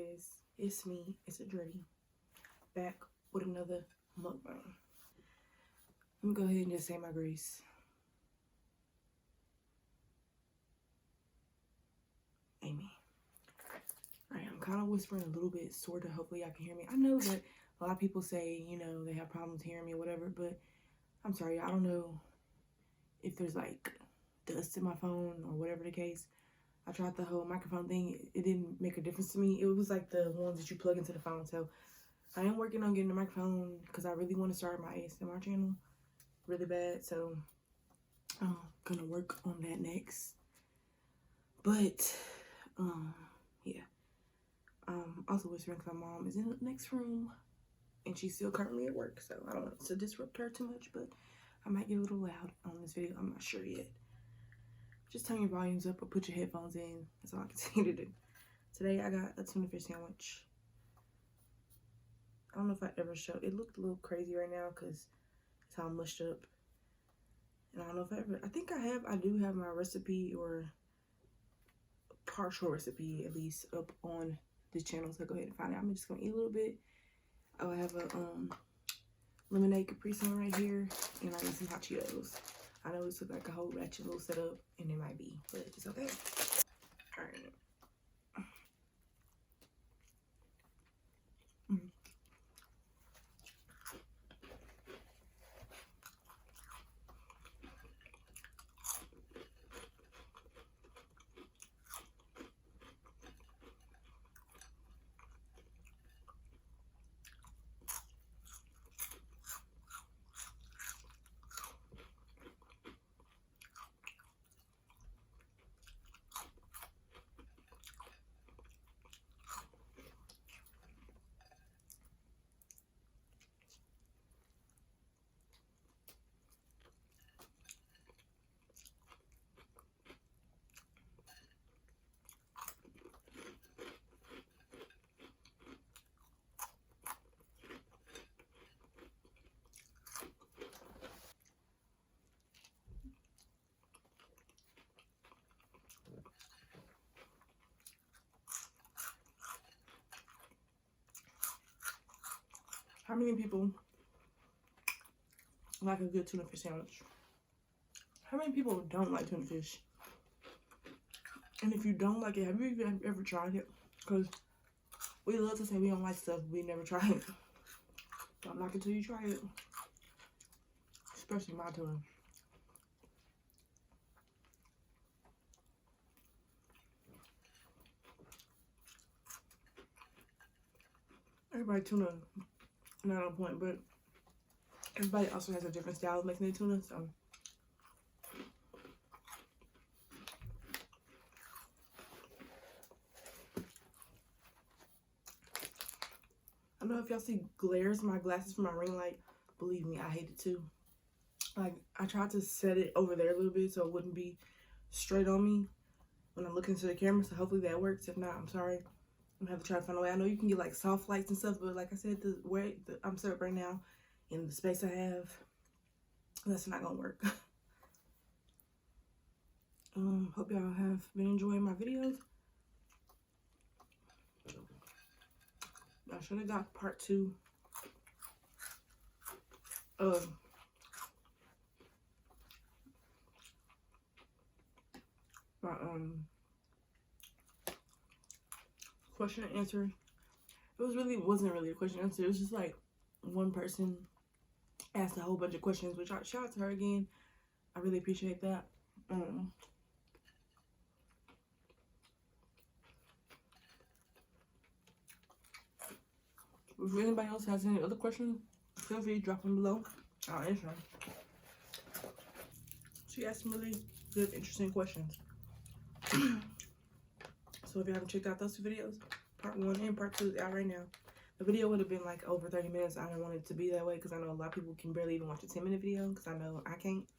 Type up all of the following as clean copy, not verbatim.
guys, it's me, issadready, back with another mukbang. Let me go ahead and just say my grace. Amen. Alright, I'm kind of whispering a little bit, sort of. Hopefully y'all can hear me. I know that a lot of people say, you know, they have problems hearing me or whatever, but I'm sorry, I don't know if there's like dust in my phone or whatever the case. I tried the whole microphone thing. It didn't make a difference to me. It was like the ones that you plug into the phone. So I am working on getting the microphone because I really want to start my ASMR channel really bad. So I'm gonna work on that next. But yeah. Also whispering because my mom is in the next room and she's still currently at work. So I don't want to disrupt her too much, but I might get a little loud on this video. I'm not sure yet. Just turn your volumes up or put your headphones in. That's all I can say to do. Today I got a tuna fish sandwich. I don't know if I ever showed. It looked a little crazy right now because it's how mushed up. And I don't know if I ever. I do have my recipe or partial recipe at least up on this channel. So go ahead and find it. I'm just gonna eat a little bit. Oh, I have a lemonade Capri Sun right here, and I got some hot Cheetos. I know this looks like a whole ratchet little setup, and it might be, but it's okay. All right. How many people like a good tuna fish sandwich? How many people don't like tuna fish? And if you don't like it, have you even ever tried it? Because we love to say we don't like stuff, but we never try it. Don't like it till you try it. Especially my tuna. Everybody tuna not on point, but everybody also has a different style of making their tuna, so. I don't know if y'all see glares in my glasses from my ring light. Believe me, I hate it too. Like, I tried to set it over there a little bit so it wouldn't be straight on me when I'm looking to the camera, so hopefully that works. If not, I'm sorry. I'm gonna have to try to find a way. I know you can get like soft lights and stuff, but like I said, the way I'm set up right now in the space I have, that's not gonna work. Hope y'all have been enjoying my videos. I should have got part 2 of my question and answer. It wasn't really a question and answer. It was just like one person asked a whole bunch of questions, which shout out to her again. I really appreciate that. If anybody else has any other questions, feel free to drop them below. I'll answer them. She asked some really good, interesting questions. So if you haven't checked out those 2 videos, part 1 and part 2 is out right now. The video would have been like over 30 minutes. I didn't want it to be that way because I know a lot of people can barely even watch a 10-minute video because I know I can't.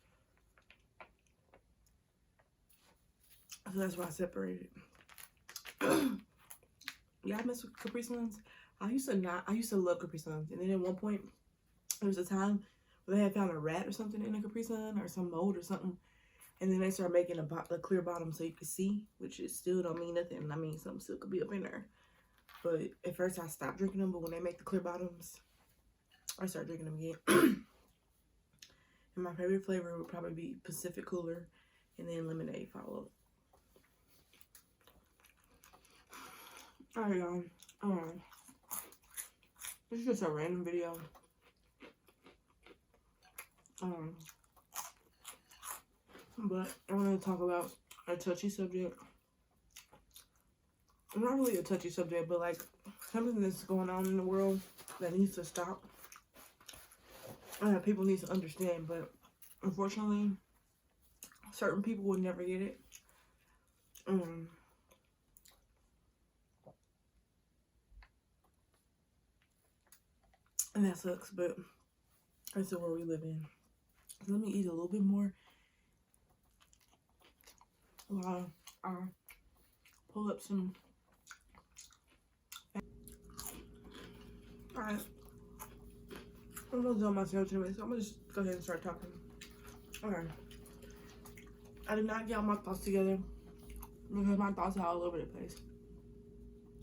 So that's why I separated. Yeah, I mess with Capri Suns. I used to love Capri Suns. And then at one point, there was a time where they had found a rat or something in a Capri Sun or some mold or something. And then they started making a clear bottom so you could see, which is still don't mean nothing. I mean, something still could be up in there. But at first I stopped drinking them, but when they make the clear bottoms, I start drinking them again. And my favorite flavor would probably be Pacific Cooler, and then lemonade follow. Alright, y'all. This is just a random video. But I want to talk about a touchy subject. Not really a touchy subject, but like something that's going on in the world that needs to stop. People need to understand, but unfortunately, certain people will never get it. And that sucks, but that's the world we live in. So let me eat a little bit more while I pull up some. Alright. I'm gonna do myself anyway, so I'm gonna just go ahead and start talking. Okay. I did not get all my thoughts together because my thoughts are all over the place.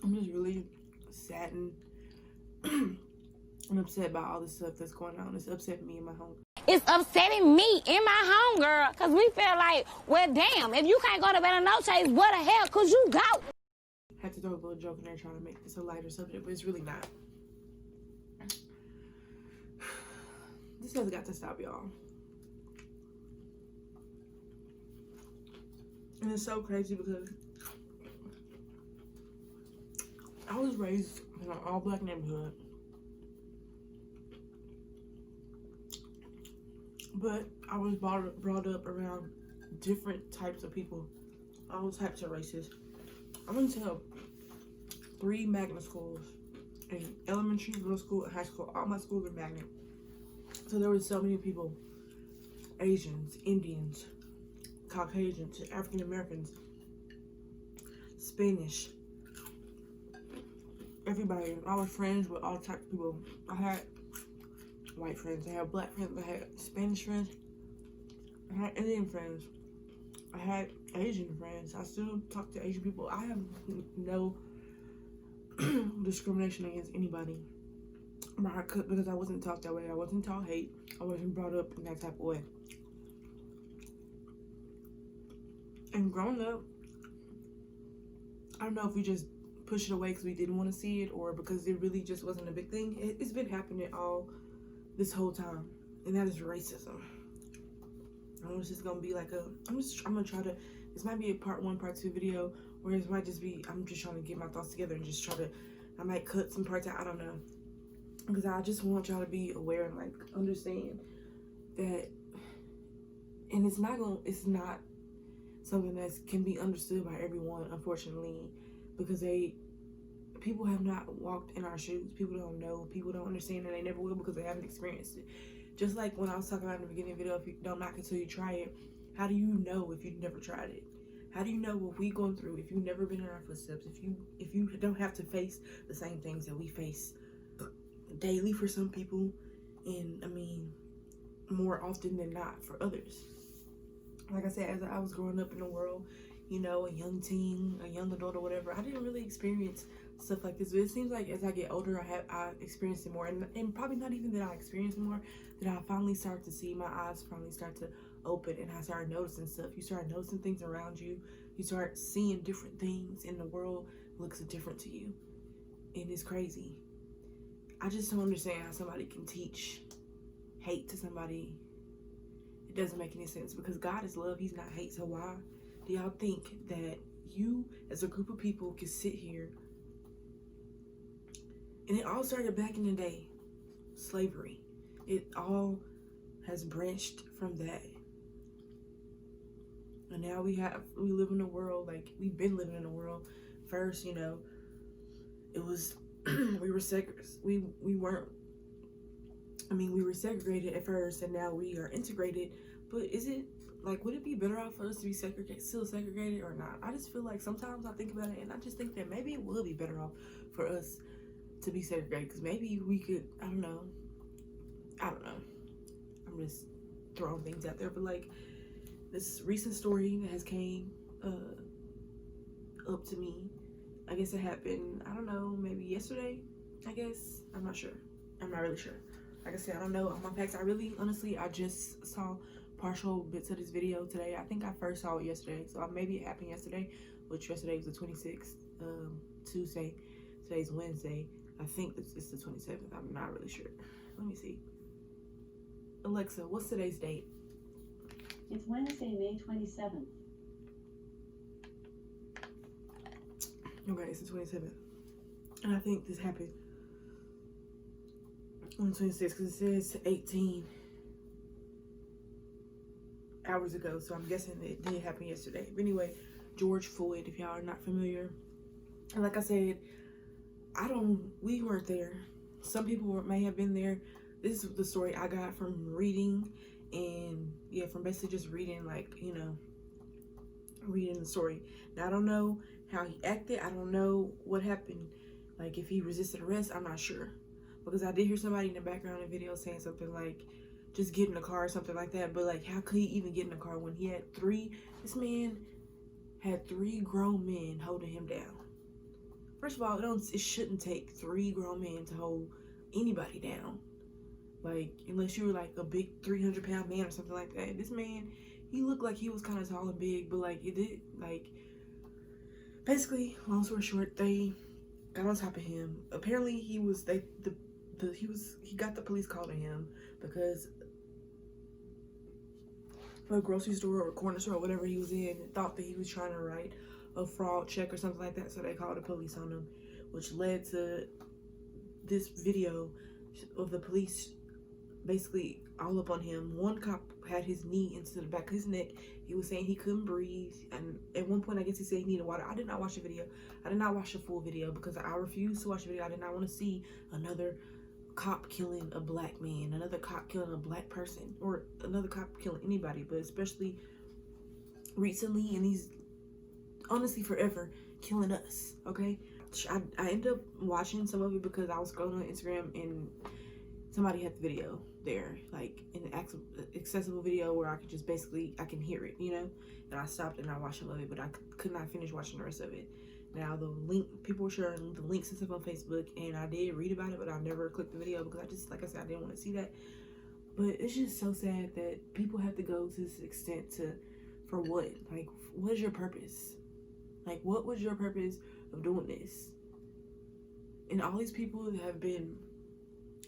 I'm just really sad and upset about all the stuff that's going on. It's upsetting me in my home. It's upsetting me in my home, girl, because we feel like, well, damn, if you can't go to bed on no chase, where the hell could you go? I had to throw a little joke in there trying to make this a lighter subject, but it's really not. This has got to stop, y'all. And it's so crazy because I was raised in an all-black neighborhood. But I was brought up around different types of people, all types of races. I went to 3 magnet schools, in elementary, middle school, and high school. All my schools were magnet. So there were so many people, Asians, Indians, Caucasians, African Americans, Spanish, everybody. I was friends with all types of people. I had white friends, I had black friends, I had Spanish friends, I had Indian friends, I had Asian friends. I still talk to Asian people. I have no discrimination against anybody. Because I wasn't taught that way. I wasn't taught hate. I wasn't brought up in that type of way. And growing up, I don't know if we just pushed it away because we didn't want to see it or because it really just wasn't a big thing. It's been happening all this whole time, and that is racism. I know it's just gonna be like I'm gonna try to, this might be a part 1, part 2 video, or it might just be, I'm just trying to get my thoughts together and just try to, I might cut some parts out, I don't know. Because I just want y'all to be aware and like understand that, and it's not something that can be understood by everyone, unfortunately, because people have not walked in our shoes. People don't know, people don't understand, and they never will because they haven't experienced it. Just like when I was talking about in the beginning of the video, if you don't knock until you try it, how do you know if you've never tried it? How do you know what we've gone through if you've never been in our footsteps? If you don't have to face the same things that we face daily for some people, and I mean more often than not for others. Like I said, as I was growing up in the world, you know, a young teen, a young adult or whatever, I didn't really experience stuff like this. But it seems like as I get older, I experienced it more, and probably not even that I experienced it more, that I finally start to see, my eyes finally start to open, and I started noticing stuff. You start noticing things around you. You start seeing different things, and the world looks different to you, and it's crazy. I just don't understand how somebody can teach hate to somebody. It doesn't make any sense, because God is love, he's not hate. So why do y'all think that you as a group of people can sit here, and it all started back in the day, slavery. It all has branched from that. And now we live in a world, like we've been living in a world. First, you know, it was we were segregated at first, and now we are integrated. But is it, like, would it be better off for us to be still segregated or not? I just feel like sometimes I think about it, and I just think that maybe it would be better off for us to be segregated, because maybe we could, I don't know. I'm just throwing things out there, but like this recent story that has came up to me, I guess it happened, I don't know, maybe yesterday, I guess. I'm not sure. I'm not really sure. Like I said, I don't know all my facts. Honestly, I just saw partial bits of this video today. I think I first saw it yesterday, so maybe it happened yesterday, which yesterday was the 26th, Tuesday. Today's Wednesday. I think it's the 27th. I'm not really sure. Let me see. Alexa, what's today's date? It's Wednesday, May 27th. Okay, it's the 27th. And I think this happened on the 26th because it says 18 hours ago. So I'm guessing it did happen yesterday. But anyway, George Floyd, if y'all are not familiar. And like I said, we weren't there. Some people may have been there. This is the story I got from reading, and yeah, from basically just reading, like, you know, reading the story. Now, I don't know how he acted. I don't know what happened. Like, if he resisted arrest, I'm not sure. Because I did hear somebody in the background of the video saying something like, just get in the car or something like that. But, like, how could he even get in the car when he had this man had 3 grown men holding him down? First of all, it shouldn't take 3 grown men to hold anybody down. Like, unless you were, like, a big 300-pound man or something like that. This man, he looked like he was kind of tall and big, but, like, it did, like, basically, long story short, they got on top of him. Apparently, he got the police called to him because for a grocery store or corner store or whatever he was in, thought that he was trying to write a fraud check or something like that, so they called the police on him, which led to this video of the police basically all up on him. One cop had his knee into the back of his neck. He was saying he couldn't breathe, and at one point I guess he said he needed water. I did not watch the video. I did not watch the full video because I refused to watch the video. I did not want to see another cop killing a black man, another cop killing a black person, or another cop killing anybody, but especially recently, and he's honestly forever killing us. Okay, I ended up watching some of it because I was scrolling on Instagram and somebody had the video there, like an accessible video where I could just basically, I can hear it, you know, and I stopped and I watched some of it, but I could not finish watching the rest of it. Now the link, people were sharing the links and stuff on Facebook, and I did read about it, but I never clicked the video because I just, like I said, I didn't want to see that. But it's just so sad that people have to go to this extent for what? Like, what is your purpose? Like, what was your purpose of doing this? And all these people that have been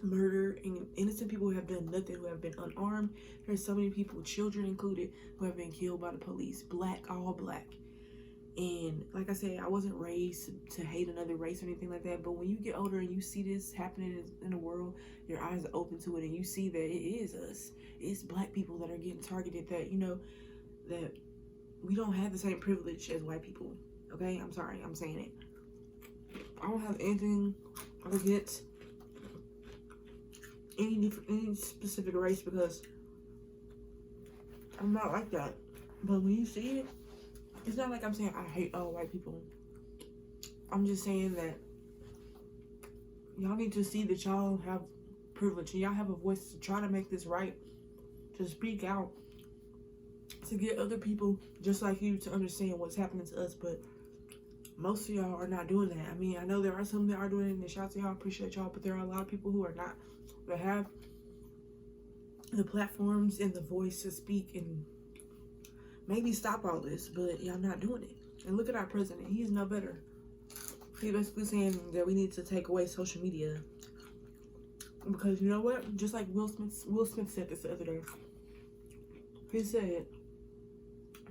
murdered, and innocent people who have done nothing, who have been unarmed. There's so many people, children included, who have been killed by the police. Black, all black. And like I said, I wasn't raised to hate another race or anything like that, but when you get older and you see this happening in the world, your eyes are open to it, and you see that it is us. It's black people that are getting targeted, that, you know, that we don't have the same privilege as white people. Okay, I'm sorry, I'm saying it. I don't have anything against any specific race because I'm not like that. But when you see it, it's not like I'm saying I hate all white people. I'm just saying that y'all need to see that y'all have privilege and y'all have a voice to try to make this right, to speak out, to get other people just like you to understand what's happening to us. But most of y'all are not doing that. I mean, I know there are some that are doing it, and shout out to y'all, appreciate y'all, but there are a lot of people who are not, that have the platforms and the voice to speak and maybe stop all this, but y'all not doing it. And look at our president, he's no better. He's basically saying that we need to take away social media because, you know what, just like Will Smith said this the other day. He said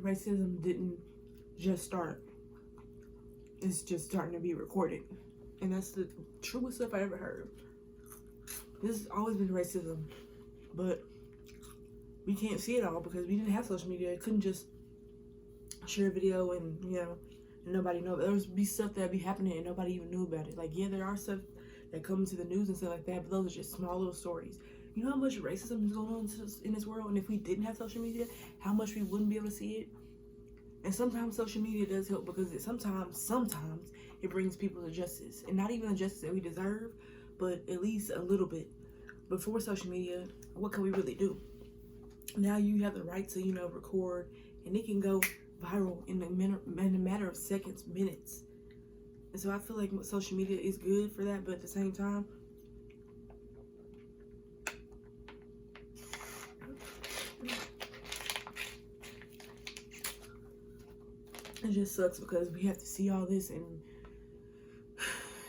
racism didn't just start, it's just starting to be recorded. And that's the truest stuff I ever heard. This has always been racism, but we can't see it all because we didn't have social media. It couldn't just share a video and, you know, and nobody know. There would be stuff that would be happening and nobody even knew about it. Like, yeah, there are stuff that come into the news and stuff like that, but those are just small little stories. You know how much racism is going on in this world? And if we didn't have social media, how much we wouldn't be able to see it? And sometimes social media does help because sometimes it brings people to justice. And not even the justice that we deserve, but at least a little bit. Before social media, what can we really do? Now you have the right to, you know, record, and it can go viral in a matter of seconds, minutes. And so I feel like social media is good for that, but at the same time, it just sucks because we have to see all this, and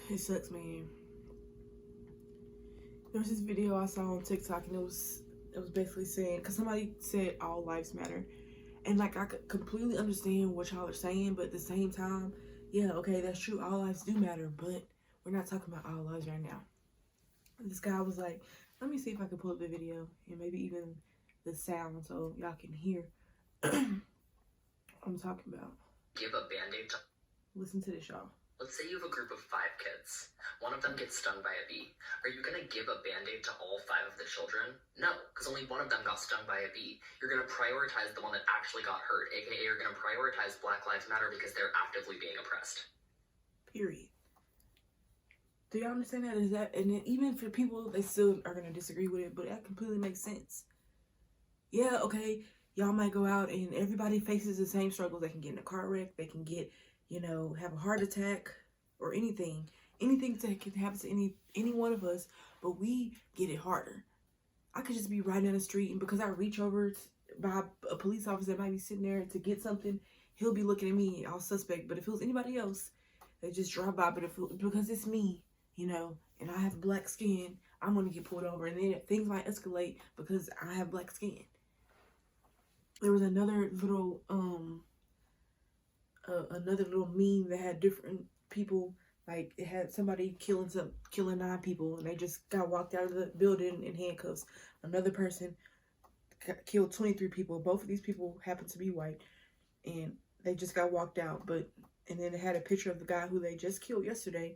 it sucks, man. There was this video I saw on TikTok, and it was basically saying, because somebody said all lives matter, and like I could completely understand what y'all are saying, but at the same time, yeah, okay, that's true, all lives do matter, but we're not talking about all lives right now. And this guy was like, let me see if I can pull up the video and maybe even the sound so y'all can hear what I'm talking about. Give a band-aid to... Listen to this, y'all. Let's say you have a group of 5 kids. One of them gets stung by a bee. Are you going to give a band-aid to all 5 of the children? No, because only one of them got stung by a bee. You're going to prioritize the one that actually got hurt, aka you're going to prioritize Black Lives Matter because they're actively being oppressed. Period. Do y'all understand that? Is that, and even for people, they still are going to disagree with it, but that completely makes sense. Yeah, okay, y'all might go out and everybody faces the same struggles. They can get in a car wreck, they can get, you know, have a heart attack or anything that can happen to any one of us, but we get it harder. I could just be riding down the street, and because I reach over by a police officer that might be sitting there to get something, he'll be looking at me all suspect. But if it was anybody else, they just drive by, but because it's me, you know, and I have black skin, I'm gonna get pulled over, and then things might escalate because I have black skin. There was another little meme that had different people, like it had somebody killing 9 people, and they just got walked out of the building in handcuffs. Another person killed 23 people. Both of these people happened to be white, and they just got walked out. And then it had a picture of the guy who they just killed yesterday.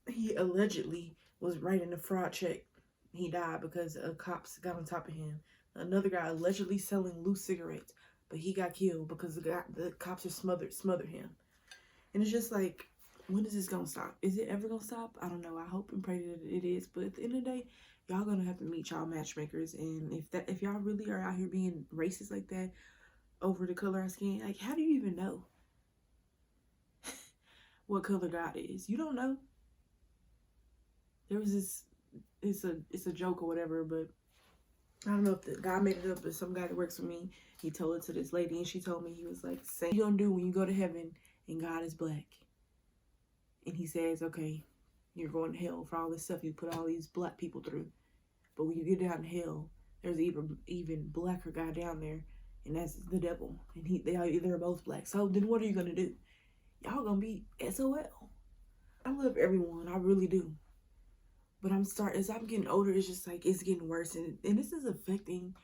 He allegedly was writing a fraud check. He died because cops got on top of him. Another guy allegedly selling loose cigarettes, but he got killed because the cops are smothered him. And it's just like, when is this gonna stop? Is it ever gonna stop? I don't know. I hope and pray that it is. But at the end of the day, y'all gonna have to meet y'all matchmakers. And if y'all really are out here being racist like that over the color of skin, like, how do you even know what color God is? You don't know. There was this, it's a joke or whatever, but I don't know if the guy made it up, but some guy that works for me, he told it to this lady, and she told me, he was like, say what you gonna do when you go to heaven and God is black. And he says, okay, you're going to hell for all this stuff you put all these black people through. But when you get down to hell, there's even blacker guy down there, and that's the devil. And they're both black. So then what are you gonna do? Y'all gonna be SOL. I love everyone, I really do. But as I'm getting older, it's just like, it's getting worse. And this is affecting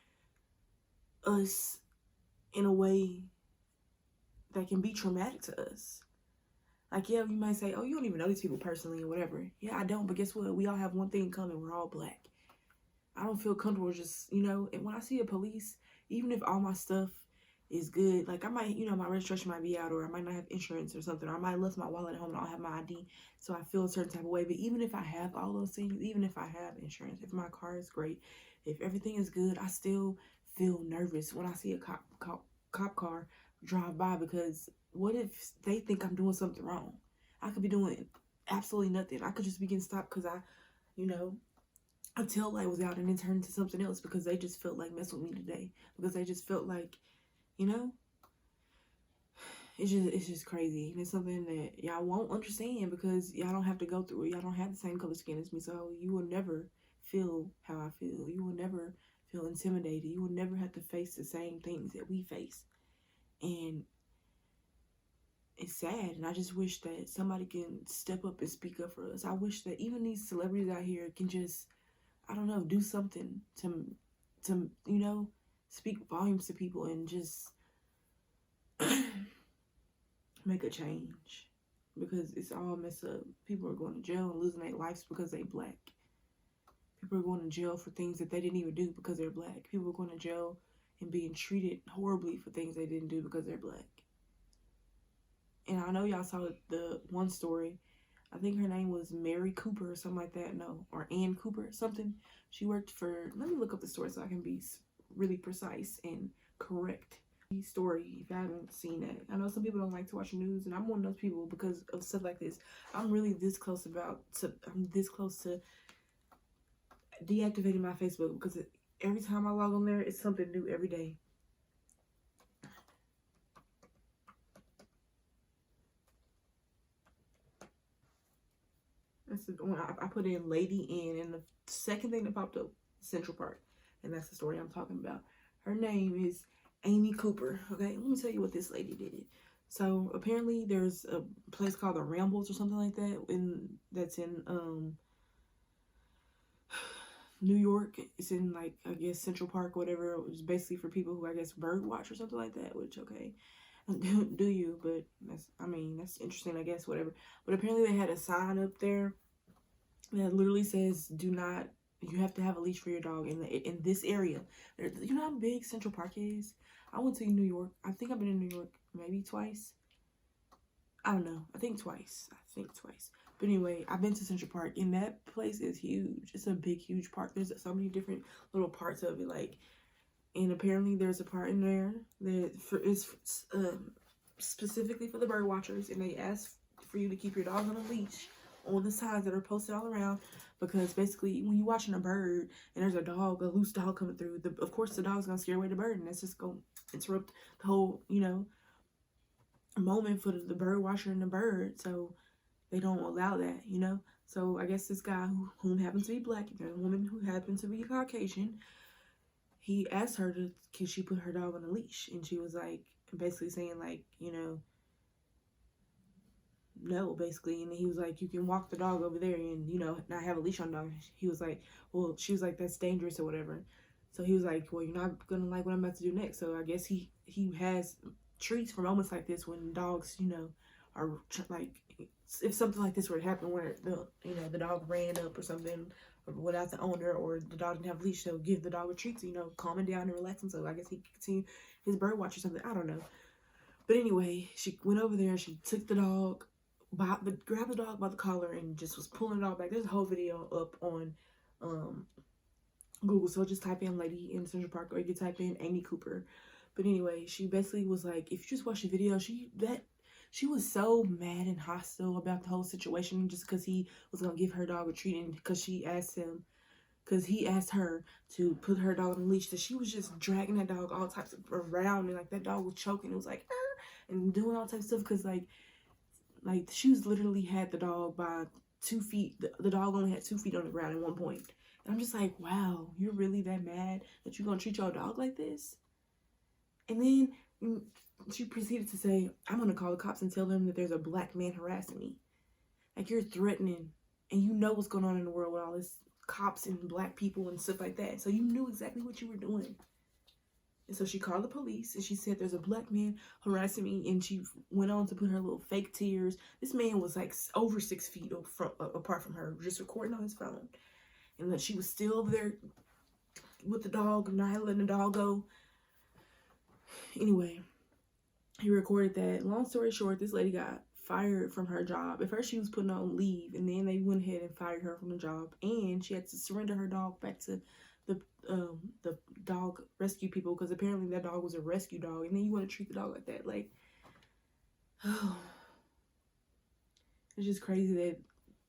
us in a way that can be traumatic to us. Like, yeah, you might say, oh, you don't even know these people personally or whatever. Yeah, I don't, but guess what? We all have one thing in common. We're all black. I don't feel comfortable just, you know, and when I see a police, even if all my stuff is good, like I might, you know, my registration might be out, or I might not have insurance or something, or I might have left my wallet at home and I don't have my ID, so I feel a certain type of way. But even if I have all those things, even if I have insurance, if my car is great, if everything is good, I still feel nervous when I see a cop car drive by, because what if they think I'm doing something wrong? I could be doing absolutely nothing. I could just be getting stopped because a tail light was out and then turned into something else because they just felt like messing with me today. Because they just felt like, you know, it's just crazy. And it's something that y'all won't understand because y'all don't have to go through it. Y'all don't have the same color skin as me, so you will never feel how I feel. You will never feel intimidated. You will never have to face the same things that we face. And it's sad, and I just wish that somebody can step up and speak up for us. I wish that even these celebrities out here can just, I don't know, do something to you know, speak volumes to people and just make a change, because it's all messed up. People are going to jail and losing their lives because they black. People are going to jail for things that they didn't even do because they're black. People are going to jail and being treated horribly for things they didn't do because they're black. And I know y'all saw the one story. I think her name was Mary Cooper or something like that. No, or Ann Cooper or something. She worked for, let me look up the story so I can be really precise and correct story if you haven't seen it. I know some people don't like to watch news, and I'm one of those people because of stuff like this. I'm really this close to deactivating my Facebook because every time I log on there, it's something new every day. That's the one I put in Lady N, and the second thing that popped up, Central Park, and that's the story I'm talking about. Her name is Amy Cooper. Okay, let me tell you what this lady did. So apparently there's a place called the Rambles or something like that, that's in New York. It's in, like, I guess Central Park or whatever. It's basically for people who, I guess, bird watch or something like that, which, okay, do you, but that's interesting, I guess, whatever. But apparently they had a sign up there that literally says, you have to have a leash for your dog in this area. You know how big Central Park is? I went to New York. I think I've been in New York maybe twice. I don't know. I think twice. But anyway, I've been to Central Park, and that place is huge. It's a big, huge park. There's so many different little parts of it, like, and apparently there's a part in there that is specifically for the bird watchers, and they ask for you to keep your dog on a leash on the signs that are posted all around, because basically when you're watching a bird and there's a loose dog coming through, of course the dog's gonna scare away the bird, and that's just gonna interrupt the whole, moment for the bird watcher and the bird. So they don't allow that, So I guess this guy who happened to be black, and a woman who happened to be Caucasian, he asked her can she put her dog on a leash, and she was like, basically saying, like, no, basically. And he was like, you can walk the dog over there and, not have a leash on the dog. He was like, well, she was like, that's dangerous or whatever. So he was like, well, you're not gonna like what I'm about to do next. So I guess he has treats for moments like this when dogs, are like, if something like this were to happen where the dog ran up or something, or without the owner, or the dog didn't have a leash, they'll give the dog a treat to, calm him down and relax him. So I guess he could continue his bird watch or something. I don't know. But anyway, she went over there, she took the dog, grabbed the dog by the collar and just was pulling it all back. There's a whole video up on Google, so just type in Lady in Central Park, or you can type in Amy Cooper. But anyway, she basically was like, if you just watch the video, she was so mad and hostile about the whole situation just because he was gonna give her dog a treat, and because he asked her to put her dog on a leash, that she was just dragging that dog all types of around, and like that dog was choking. It was like, and doing all types of stuff, because like she was literally had the dog by 2 feet. The dog only had 2 feet on the ground at one point. And I'm just like, wow, you're really that mad that you're gonna treat your dog like this? And then she proceeded to say, I'm gonna call the cops and tell them that there's a black man harassing me. Like, you're threatening, and you know what's going on in the world with all this cops and black people and stuff like that. So you knew exactly what you were doing. And so she called the police, and she said, there's a black man harassing me. And she went on to put her little fake tears. This man was like over 6 feet apart from her, just recording on his phone. And that she was still over there with the dog, not letting the dog go. Anyway, he recorded that. Long story short, this lady got fired from her job. At first she was putting on leave, and then they went ahead and fired her from the job. And she had to surrender her dog back to the dog rescue people, because apparently that dog was a rescue dog, and then you want to treat the dog like that. Like, oh, it's just crazy that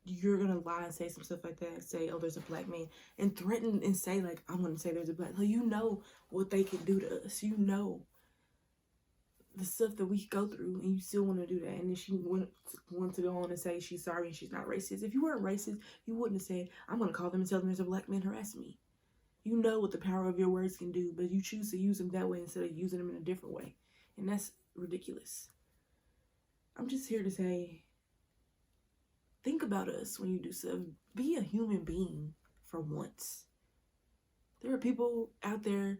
you're gonna lie and say some stuff like that, say, oh, there's a black man, and threaten and say, like, I'm gonna say there's a black, like, you know what they can do to us, the stuff that we go through, and you still want to do that. And then she went to go on and say she's sorry and she's not racist. If you weren't racist, you wouldn't have said, I'm gonna call them and tell them there's a black man harassing me. You know what the power of your words can do, but you choose to use them that way instead of using them in a different way. And that's ridiculous. I'm just here to say, think about us when you do stuff. Be a human being for once. There are people out there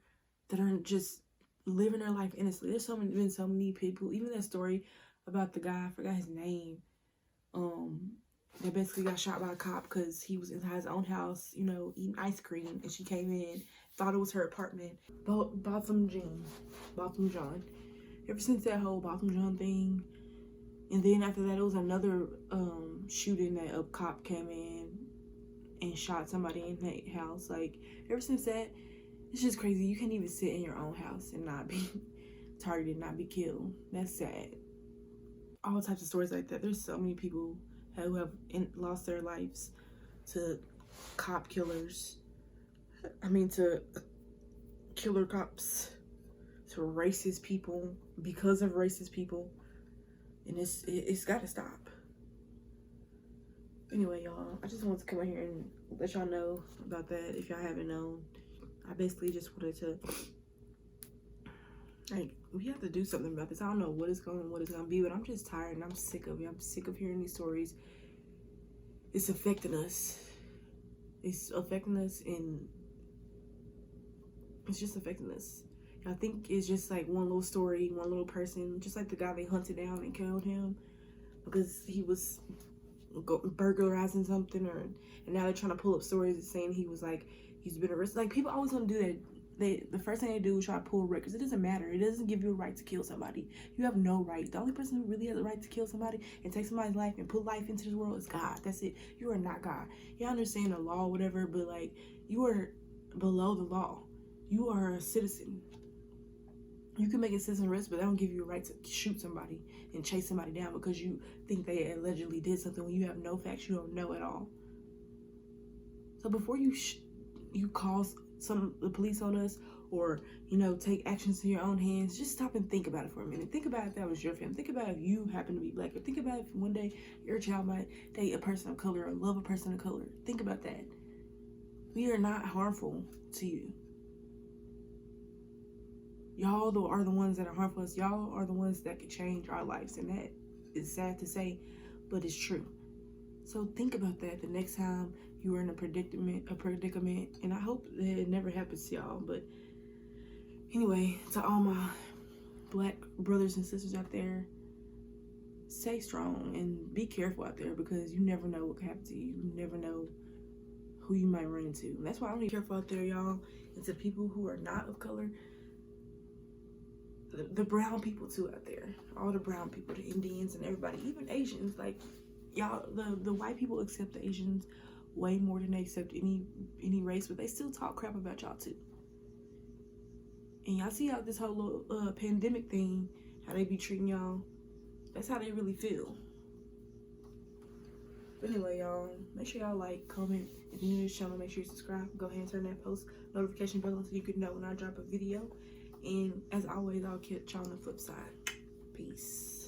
that are just living their life innocently. There's been so many people, even that story about the guy, I forgot his name, that basically got shot by a cop because he was inside his own house, eating ice cream, and she came in, thought it was her apartment. Botham John. Ever since that whole Botham John thing, and then after that, it was another shooting that a cop came in and shot somebody in that house. Like, ever since that, it's just crazy. You can't even sit in your own house and not be targeted, not be killed. That's sad. All types of stories like that. There's so many people who have lost their lives to cop killers. I mean, to killer cops, to racist people, because of racist people. And it's got to stop. Anyway, y'all, I just wanted to come in here and let y'all know about that if y'all haven't known. I basically just wanted to, like, we have to do something about this. I don't know what it's gonna be, but I'm just tired and I'm sick of it. I'm sick of hearing these stories. It's affecting us. It's affecting us, and it's just affecting us. I think it's just like one little story, one little person, just like the guy they hunted down and killed him because he was burglarizing something, and now they're trying to pull up stories saying he was like, he's been arrested. Like, people always want to do that. The first thing they do is try to pull records. It doesn't matter. It doesn't give you a right to kill somebody. You have no right. The only person who really has a right to kill somebody and take somebody's life and put life into this world is God. That's it. You are not God. You understand the law, whatever, but like, you are below the law. You are a citizen. You can make a citizen arrest, but they don't give you a right to shoot somebody and chase somebody down because you think they allegedly did something when you have no facts. You don't know at all. So before you call the police on us, or, you know, take actions in your own hands, just stop and think about it for a minute. Think about if that was your family. Think about if you happen to be black, or think about if one day your child might date a person of color or love a person of color. Think about that. We are not harmful to you. Y'all are the ones that are harmful to us. Y'all are the ones that could change our lives, and that is sad to say, but it's true. So think about that the next time you are in a predicament, and I hope that it never happens to y'all. But anyway, to all my black brothers and sisters out there, stay strong and be careful out there, because you never know what can happen to you. You never know who you might run into. And that's why I'm be careful out there, y'all. And to people who are not of color, the brown people too out there, all the brown people, the Indians and everybody, even Asians. Like, y'all, the white people accept the Asians way more than they accept any race, but they still talk crap about y'all too. And y'all see how this whole little pandemic thing, how they be treating y'all, that's how they really feel. But anyway, y'all, make sure y'all like, comment. If you're new to this channel, make sure you subscribe. Go ahead and turn that post notification bell on so you can know when I drop a video. And as always, I'll catch y'all on the flip side. Peace.